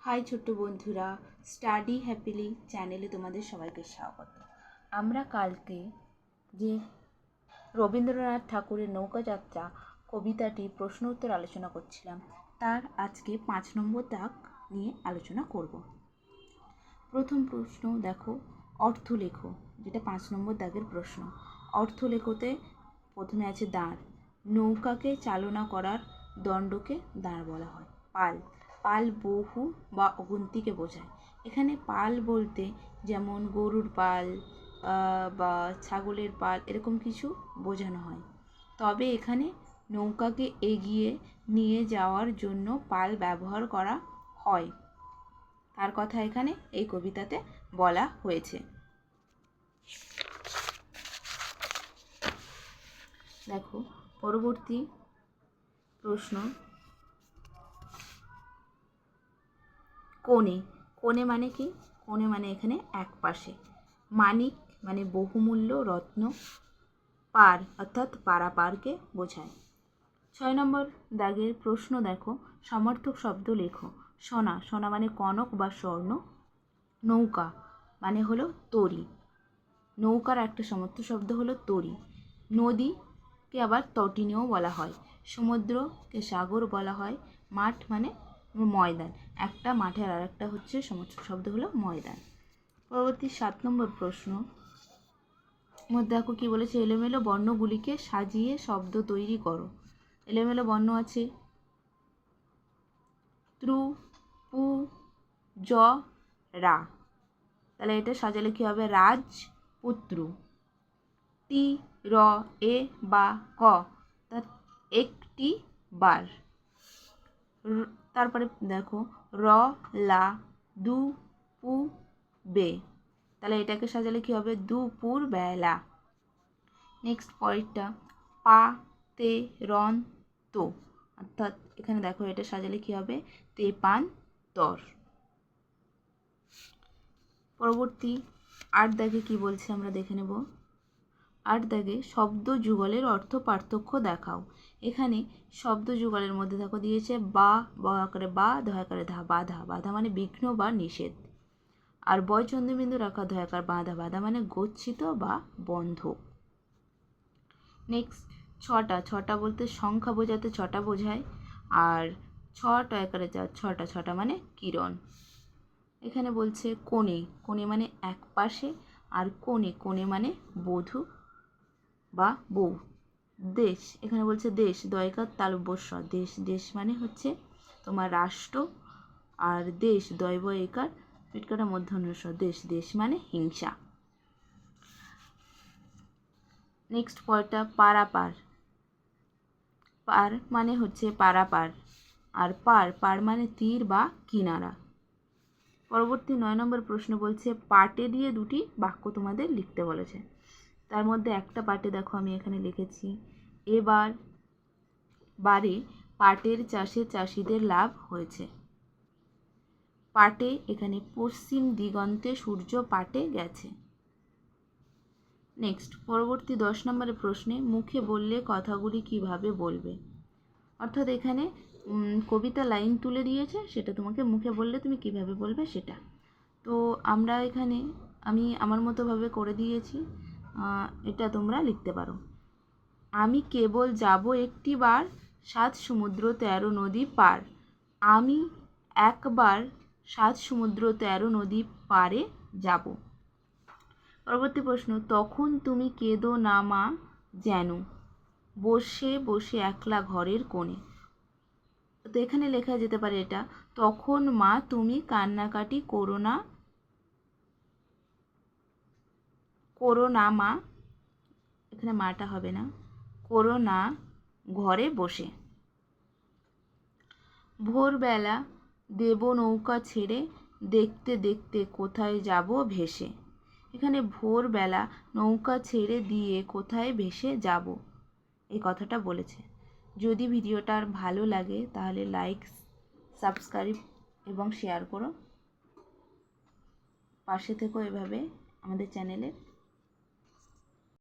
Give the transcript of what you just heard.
High ছোট্ট বন্ধুরা, study happily চ্যানেলে তোমাদের সবাইকে স্বাগত। আমরা কালকে যে রবীন্দ্রনাথ ঠাকুরের নৌকাযাত্রা কবিতাটি প্রশ্ন উত্তর আলোচনা করছিলাম, তার আজকে 5 নম্বর দাগ নিয়ে আলোচনা করব। প্রথম প্রশ্ন দেখো, অর্থ লেখো, যেটা 5 নম্বর দাগের প্রশ্ন। অর্থ লেখোতে প্রথমে আছে দাঁড়। নৌকাকে চালনা করার দণ্ডকে দাঁড় বলা হয়। পাল, পাল বহু বা অগুন্তিকে বোঝায়। এখানে পাল বলতে যেমন গরুর পাল বা ছাগলের পাল এরকম কিছু বোঝানো হয়, তবে এখানে নৌকাকে এগিয়ে নিয়ে যাওয়ার জন্য পাল ব্যবহার করা হয়, তার কথা এখানে এই কবিতাতে বলা হয়েছে। দেখো পরবর্তী প্রশ্ন, কোণে। কোণে মানে কি? কোণে মানে এখানে এক পাশে। মানিক মানে বহুমূল্য রত্ন। পার অর্থাৎ পারাপারকে বোঝায়। 6 নম্বর দাগের প্রশ্ন দেখো, সমার্থক শব্দ লেখো। সোনা, সোনা মানে কনক বা স্বর্ণ। নৌকা মানে হলো তরী। নৌকার একটা সমর্থক শব্দ হলো তরী। নদীকে আবার তটিনীও বলা হয়। সমুদ্রকে সাগর বলা হয়। মাঠ মানে ময়দান। একটা মাঠের আর একটা হচ্ছে সমর্থক শব্দ হলো ময়দান। পরবর্তী 7 নম্বর প্রশ্ন মধ্যে দেখো কি বলেছে, এলোমেলো বর্ণগুলিকে সাজিয়ে শব্দ তৈরি করো। এলোমেলো বর্ণ আছে ত্রু, পু, জ, রা। তাহলে এটা সাজালে কি হবে? রাজ, পুত্রু। টি, র, এ, বা, ক, একটি বার। তারপরে দেখো র, লা, দু, পু, বে। তাহলে এটাকে সাজালে কি হবে? দুপুর বেলা। নেক্সট পরেরটা, পা, তে, রন, তো। অর্থাৎ এখানে দেখো এটা সাজালে কি হবে? তে, পান, তর। পরবর্তী 8 দাগে কি বলছে আমরা দেখে নেব। 8 দাগে শব্দ যুগলের অর্থ পার্থক্য দেখাও। এখানে শব্দ যুগলের মধ্যে দেখো দিয়েছে বা, ব আকারে বা, ধ আকারে ধা, বাধা। বাধা মানে বিঘ্ন বা নিষেধ। আর বয় চন্দ্রবিন্দু রাখা ধয়াকার বাঁধা। বাঁধা মানে গচ্ছিত বা বন্ধ। নেক্সট ছটা। ছটা বলতে সংখ্যা বোঝাতে ছটা বোঝায়। আর ছটা আকারে যা ছটা, ছটা মানে কিরণ। এখানে বলছে কোণে। কোণে মানে এক পাশে। আর কোণে, কোণে মানে বধূ বা বউ। দেশ, এখানে বলছে দেশ, দয়কার তালব্যস্ব। দেশ, দেশ মানে হচ্ছে তোমার রাষ্ট্র। আর দেশ দৈব একার পিটকাটা মধ্যাহ্নস্ব। দেশ, দেশ মানে হিংসা। নেক্সট পরেরটা পারাপার। পার মানে হচ্ছে পারাপার। আর পার, পার মানে তীর বা কিনারা। পরবর্তী 9 নম্বর প্রশ্ন বলছে পাটে দিয়ে দুটি বাক্য তোমাদের লিখতে বলেছে। তার মধ্যে একটা পাটে দেখো আমি এখানে লিখেছি, এবার বারে পাটের চাষে চাষিদের লাভ হয়েছে। পাটে এখানে পশ্চিম দিগন্তে সূর্য পাটে গেছে। নেক্সট পরবর্তী 10 নম্বরের প্রশ্নে মুখে বললে কথাগুলি কিভাবে বলবে। অর্থাৎ এখানে কবিতা লাইন তুলে দিয়েছে, সেটা তোমাকে মুখে বললে তুমি কিভাবে বলবে সেটা। তো আমরা এখানে আমি আমার মতোভাবে করে দিয়েছি, এটা তোমরা লিখতে পারো। আমি কেবল যাব একটি বার, 7 সমুদ্র 13 নদী পার। আমি একবার 7 সমুদ্র 13 নদী পারে যাব। পরবর্তী প্রশ্ন, তখন তুমি কেঁদো না মা যেন, বসে বসে একলা ঘরের কোণে। তো এখানে লেখা যেতে পারে এটা, তখন মা তুমি কান্নাকাটি করো না মা, এখানে মাটা হবে না, করো না ঘরে বসে। ভোরবেলা দেব নৌকা ছেড়ে, দেখতে দেখতে কোথায় যাব ভেসে। এখানে ভোরবেলা নৌকা ছেড়ে দিয়ে কোথায় ভেসে যাব, এই কথাটা বলেছে। যদি ভিডিওটা ভালো লাগে তাহলে লাইক, সাবস্ক্রাইব এবং শেয়ার করো। পাশে থেকো এভাবে আমাদের চ্যানেলে।